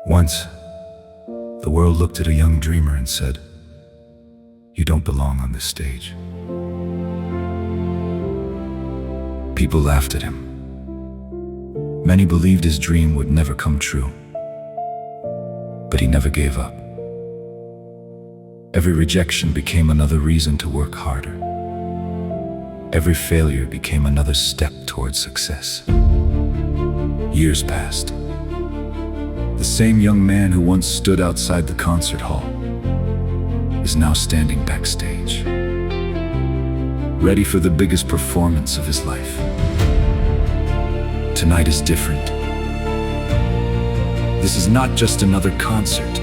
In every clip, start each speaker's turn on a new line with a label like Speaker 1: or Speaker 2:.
Speaker 1: Once, the world looked at a young dreamer and said, "You don't belong on this stage." People laughed at him. Many believed his dream would never come true. But he never gave up. Every rejection became another reason to work harder. Every failure became another step towards success. Years passed. The same young man who once stood outside the concert hall is now standing backstage, ready for the biggest performance of his life. Tonight is different. This is not just another concert.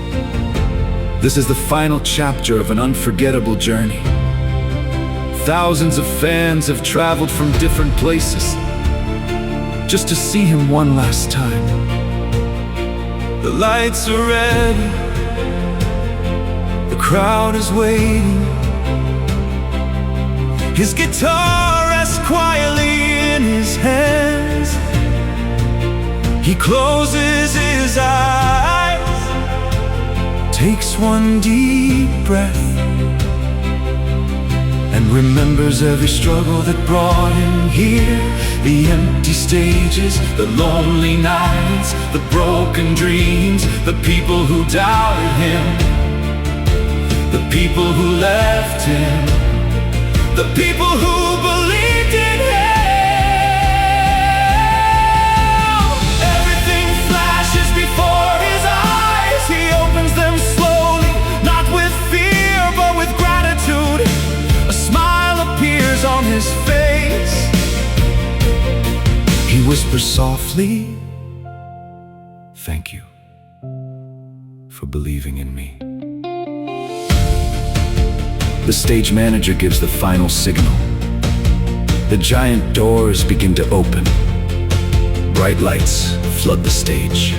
Speaker 1: This is the final chapter of an unforgettable journey. Thousands of fans have traveled from different places just to see him one last time. The lights are red, the crowd is waiting. His guitar rests quietly in his hands. He closes his eyes, takes one deep breath, and remembers every struggle that brought him here. The empty stages, the lonely nights, the broken dreams, the people who doubted him, the people who left him, the people who believed in him. Everything flashes before his eyes. He opens them slowly, not with fear, but with gratitude. A smile appears on his face. He whispers softly, "Thank you for believing in me." The stage manager gives the final signal. The giant doors begin to open. Bright lights flood the stage.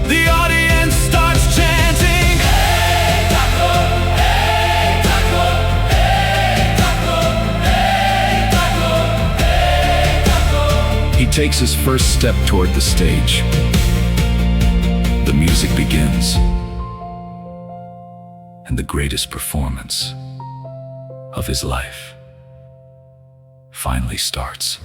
Speaker 1: The audience starts chanting, "Hey Thakur, hey Thakur, hey Thakur, hey Thakur, hey Thakur." He takes his first step toward the stage. The music begins. And the greatest performance of his life finally starts.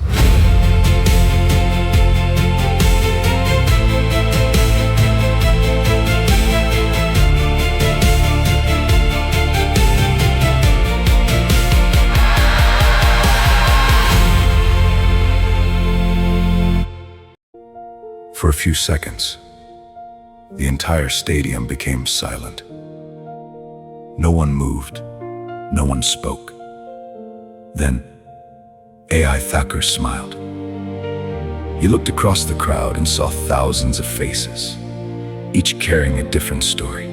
Speaker 1: For a few seconds, the entire stadium became silent. No one moved, no one spoke. Then, AI Thakur smiled. He looked across the crowd and saw thousands of faces, each carrying a different story.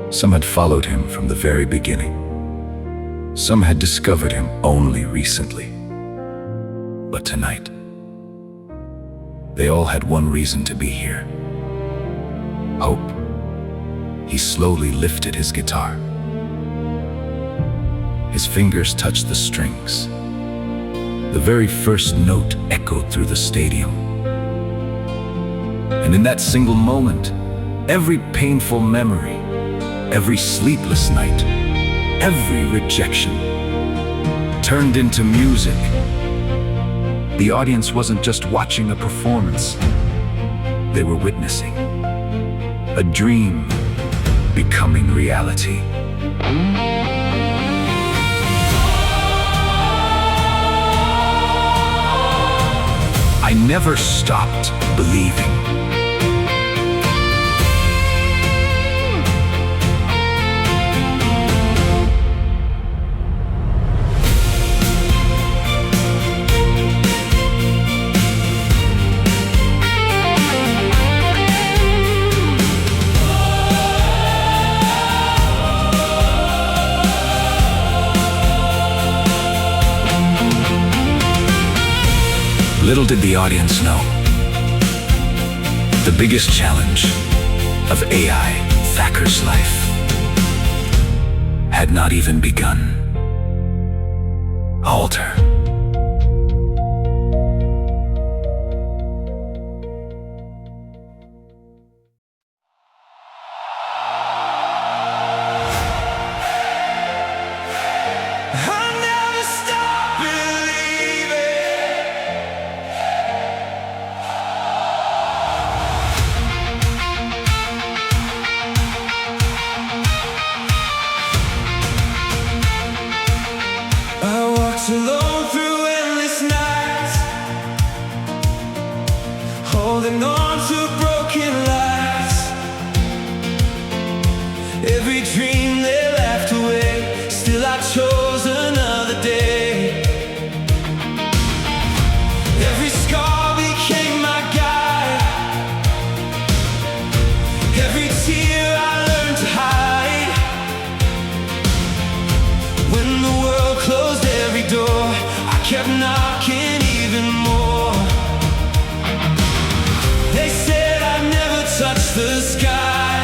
Speaker 1: Some had followed him from the very beginning. Some had discovered him only recently. But tonight, they all had one reason to be here: hope. He slowly lifted his guitar. His fingers touched the strings. The very first note echoed through the stadium. And in that single moment, every painful memory, every sleepless night, every rejection turned into music. The audience wasn't just watching a performance. They were witnessing a dream becoming reality. I never stopped believing. Little did the audience know, the biggest challenge of AI Thakur's life had not even begun. Alter.
Speaker 2: holding on to broken lies. Every dream they laughed away, still I chose another day. Every scar became my guide, every tear I learned to hide. When the world closed every door, I kept knocking even more. They said I'd never touch the sky,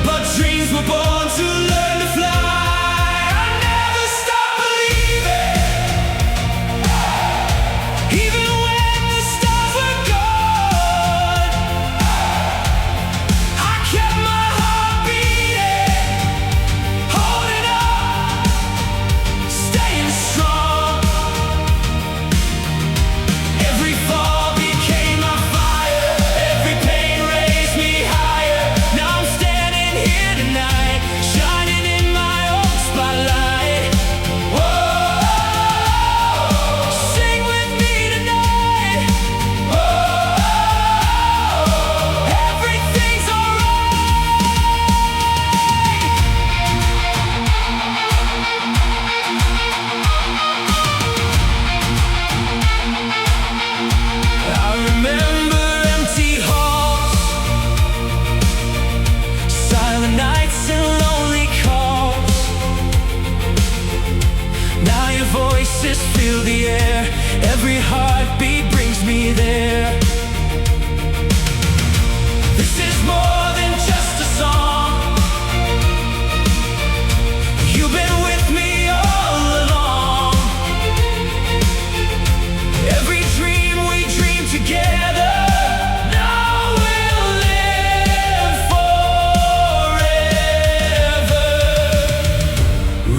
Speaker 2: but dreams were born to learn to fly. I never stopped believing, even when the stars were gone. I kept my heart beating, holding on, staying strong. Every fall became my fire, every pain raised me higher. Now I'm standing here tonight, shining in my own spotlight. Whoa, sing with me tonight. Whoa, everything's I remember empty halls, silent nights and lonely calls. Now your voices fill the air, every heartbeat brings me there. This is more than just a song, you've been with me all along. Every dream we dream together, now we'll live forever.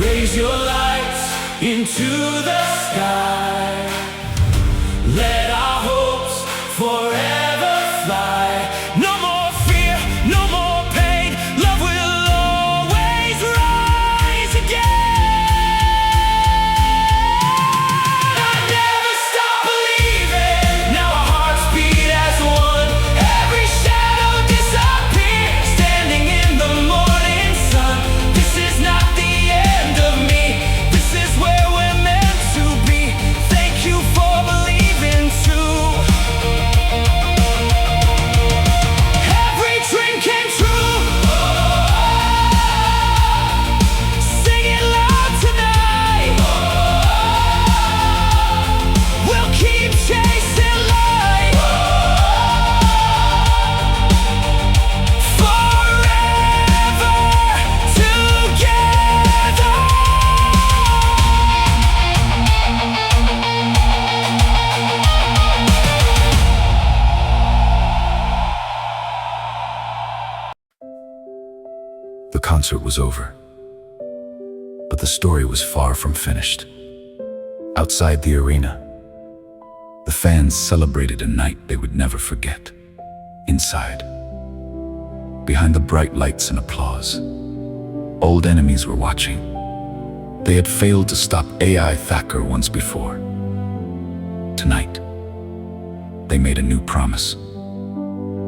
Speaker 2: Raise your lights into the sky, let our hopes forever fly. No more fear, no more pain, love will always rise again. I never stop believing, now our hearts beat as one. Every shadow disappears, standing in the morning sun. This is not the end of me, this is where we're meant to be. Thank you for believing too. Every dream came true. Sing it loud tonight. We'll keep chasing light forever together.
Speaker 1: The concert was over, but the story was far from finished. Outside the arena, the fans celebrated a night they would never forget. Inside, behind the bright lights and applause, old enemies were watching. They had failed to stop AI Thakur once before. Tonight, they made a new promise.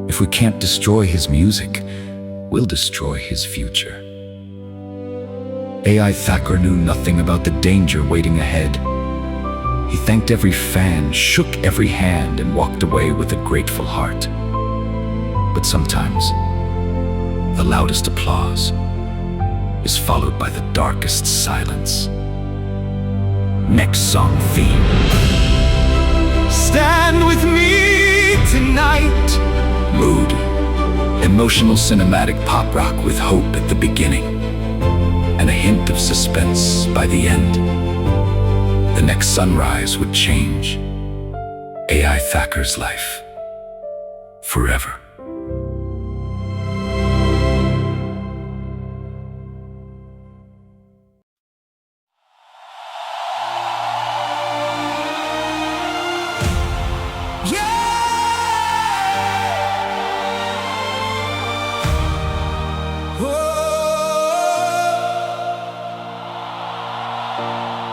Speaker 1: If we can't destroy his music, we'll destroy his future. AI Thakur knew nothing about the danger waiting ahead. He thanked every fan, shook every hand, and walked away with a grateful heart. But sometimes, the loudest applause is followed by the darkest silence. Next song theme.
Speaker 2: Stand with me tonight.
Speaker 1: Mood. Emotional cinematic pop rock with hope at the beginning and a hint of suspense by the end. The next sunrise would change AI Thakur's life forever.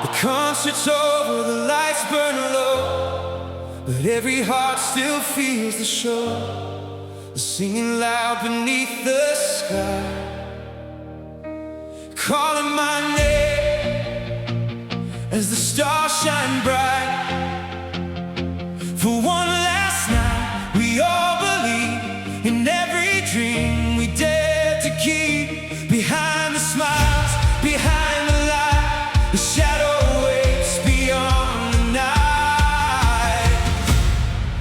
Speaker 2: The concert's over, the lights burn low. but every heart still feels the shore, singing loud beneath the sky, calling my name as the stars shine bright. For one last night, we all believe in every dream we dare to keep. Behind the smiles, behind the light, the shadow waits beyond the night.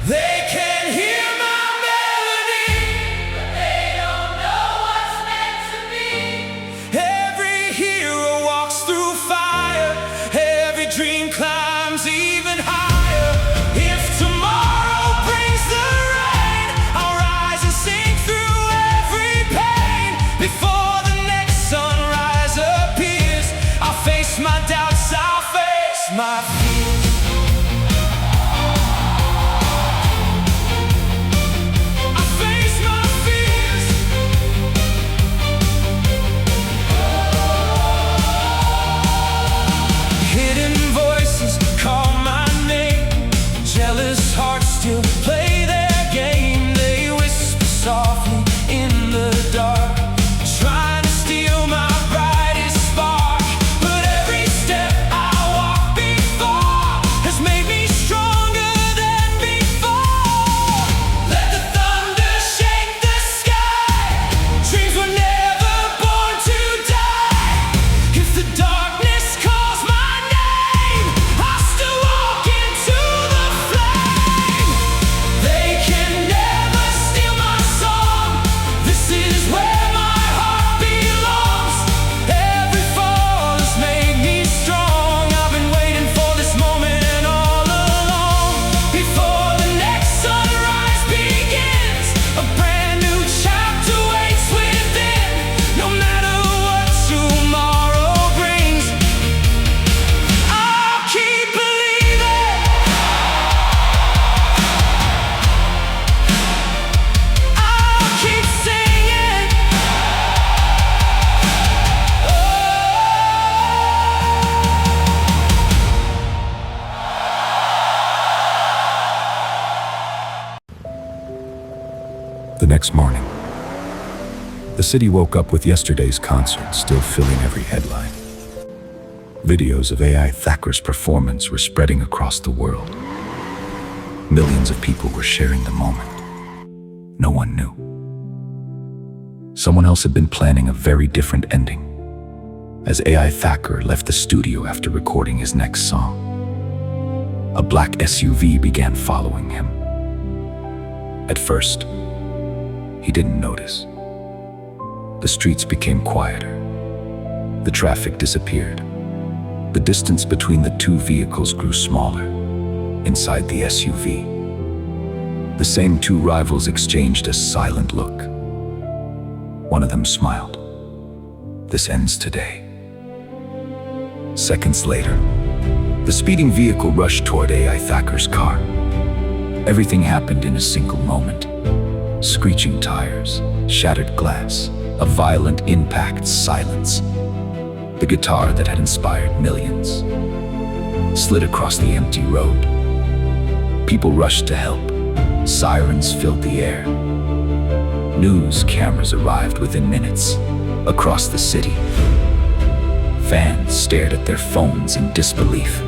Speaker 2: They can hear my melody, but they don't know what's meant to be. Every hero walks through fire, every dream climbs even higher. If tomorrow brings the rain, I'll rise and sing through every pain. Before the next sunrise appears, I'll face my doubts, I'll face my fears. I'll face my fears. Hidden voices call my name, jealous hearts still play their game. They whisper softly in the dark, trying to steal my brightest spark. But every step I walk before has made me stronger than before. Let the thunder shake the sky, dreams were never born to die. If the darkness calls my name, I'll still walk into the flame. They can never steal my song, this is where my heart belongs. Every fall has made me strong, I've been waiting for this moment all along. Before the next sunrise begins, a brand new chapter waits within. No matter what tomorrow brings, I'll keep believing. I'll keep singing.
Speaker 1: The next morning, the city woke up with yesterday's concert still filling every headline. Videos of AI Thakur's performance were spreading across the world. Millions of people were sharing the moment. No one knew. Someone else had been planning a very different ending. As AI Thakur left the studio after recording his next song, a black SUV began following him. At first, he didn't notice. The streets became quieter. The traffic disappeared. The distance between the two vehicles grew smaller. Inside the SUV, the same two rivals exchanged a silent look. One of them smiled. This ends today. Seconds later, the speeding vehicle rushed toward AI Thakur's car. Everything happened in a single moment. Screeching tires, shattered glass, a violent impact, silence. The guitar that had inspired millions slid across the empty road. People rushed to help. Sirens filled the air. News cameras arrived within minutes. Across the city, fans stared at their phones in disbelief.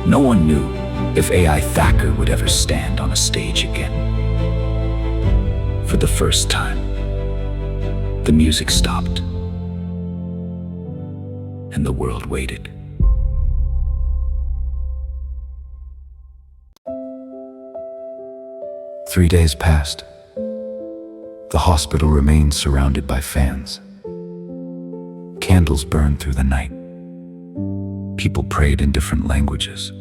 Speaker 1: No one knew if AI Thakur would ever stand on a stage again. For the first time, the music stopped, and the world waited. Three days passed. The hospital remained surrounded by fans. Candles burned through the night. People prayed in different languages.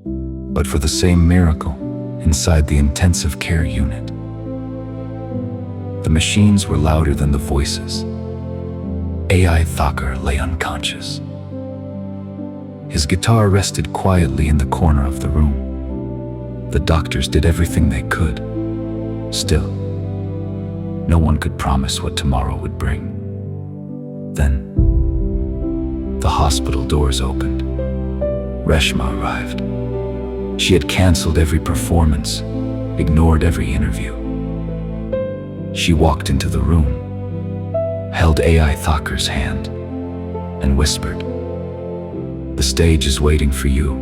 Speaker 1: But for the same miracle, inside the intensive care unit, the machines were louder than the voices. AI Thakur lay unconscious. His guitar rested quietly in the corner of the room. The doctors did everything they could. Still, no one could promise what tomorrow would bring. Then, the hospital doors opened. Reshma arrived. She had canceled every performance, ignored every interview. She walked into the room, held AI Thakur's hand, and whispered, "The stage is waiting for you,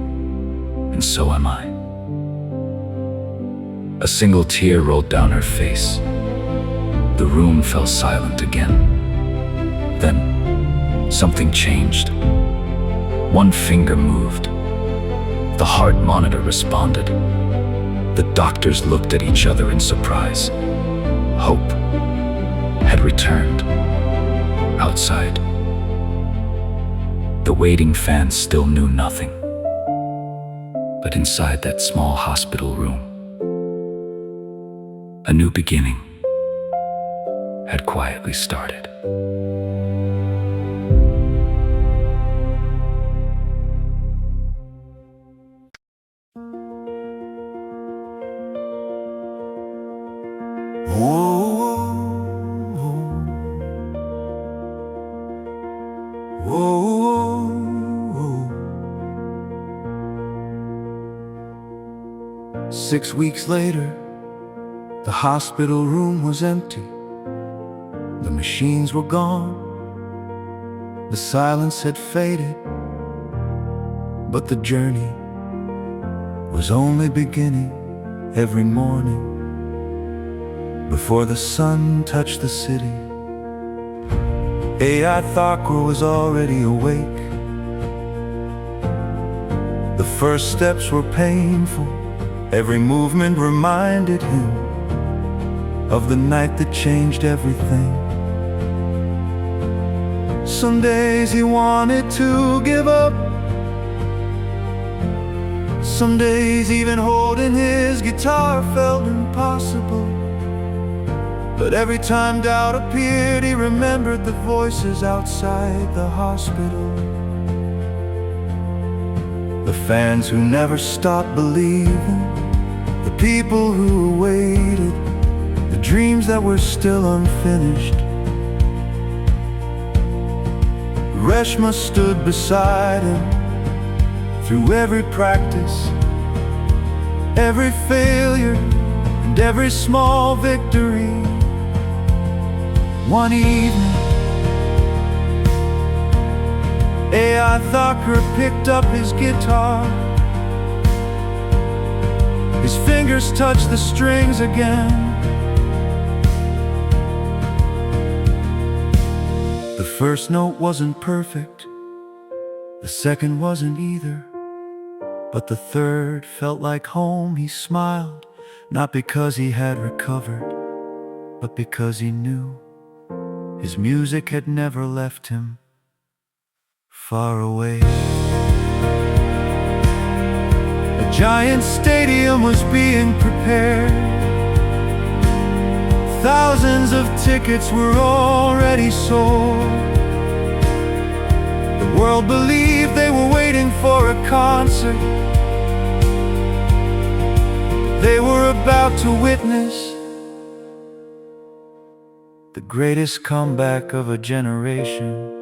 Speaker 1: and so am I." A single tear rolled down her face. The room fell silent again. Then, something changed. One finger moved. The heart monitor responded. The doctors looked at each other in surprise. Hope had returned. Outside, the waiting fans still knew nothing. But inside that small hospital room, a new beginning had quietly started.
Speaker 3: Whoa. 6 weeks later, the hospital room was empty. The machines were gone. The silence had faded. But the journey was only beginning. Every morning, before the sun touched the city, AI Thakur was already awake. The first steps were painful. Every movement reminded him of the night that changed everything. Some days he wanted to give up. Some days even holding his guitar felt impossible. But every time doubt appeared, he remembered the voices outside the hospital. The fans who never stopped believing, the people who waited, the dreams that were still unfinished. Reshma stood beside him through every practice, every failure, and every small victory. One evening, AI Thakur picked up his guitar. His fingers touched the strings again. The first note wasn't perfect, the second wasn't either, but the third felt like home. He smiled, not because he had recovered, but because he knew his music had never left him far away. A giant stadium was being prepared. Thousands of tickets were already sold. The world believed they were waiting for a concert. They were about to witness the greatest comeback of a generation.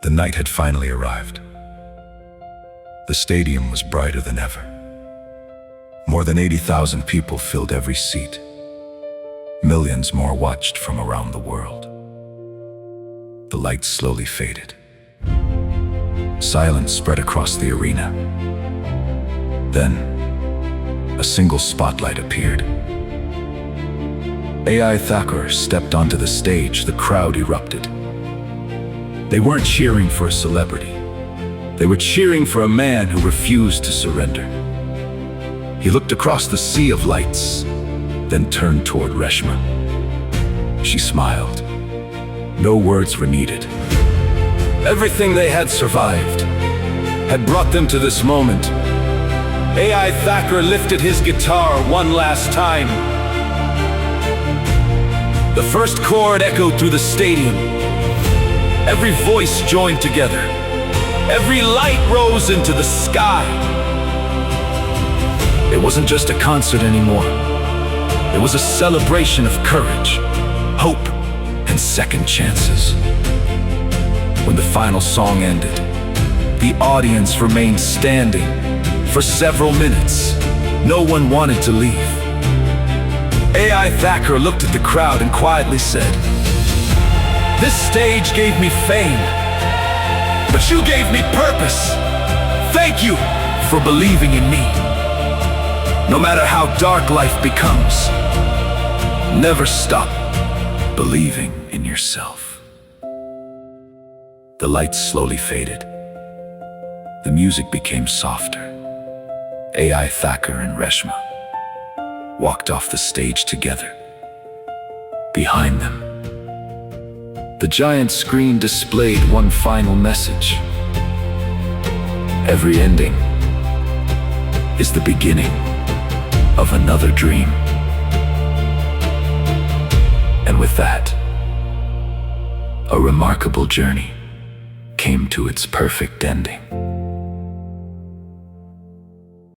Speaker 1: The night had finally arrived. The stadium was brighter than ever. More than 80,000 people filled every seat. Millions more watched from around the world. The lights slowly faded. Silence spread across the arena. Then, a single spotlight appeared. AI Thakur stepped onto the stage. The crowd erupted. They weren't cheering for a celebrity. They were cheering for a man who refused to surrender. He looked across the sea of lights, then turned toward Reshma. She smiled. No words were needed. Everything they had survived had brought them to this moment. AI Thakur lifted his guitar one last time. The first chord echoed through the stadium. Every voice joined together. Every light rose into the sky. It wasn't just a concert anymore. It was a celebration of courage, hope, and and second chances. When the final song ended, the audience remained standing for several minutes. No one wanted to leave. AI Thakur looked at the crowd and quietly said, "This stage gave me fame, but you gave me purpose. Thank you for believing in me. No matter how dark life becomes, never stop believing in yourself." The lights slowly faded. The music became softer. AI Thakur and Reshma walked off the stage together. Behind them, the giant screen displayed one final message. Every ending is the beginning of another dream. And with that, a remarkable journey came to its perfect ending.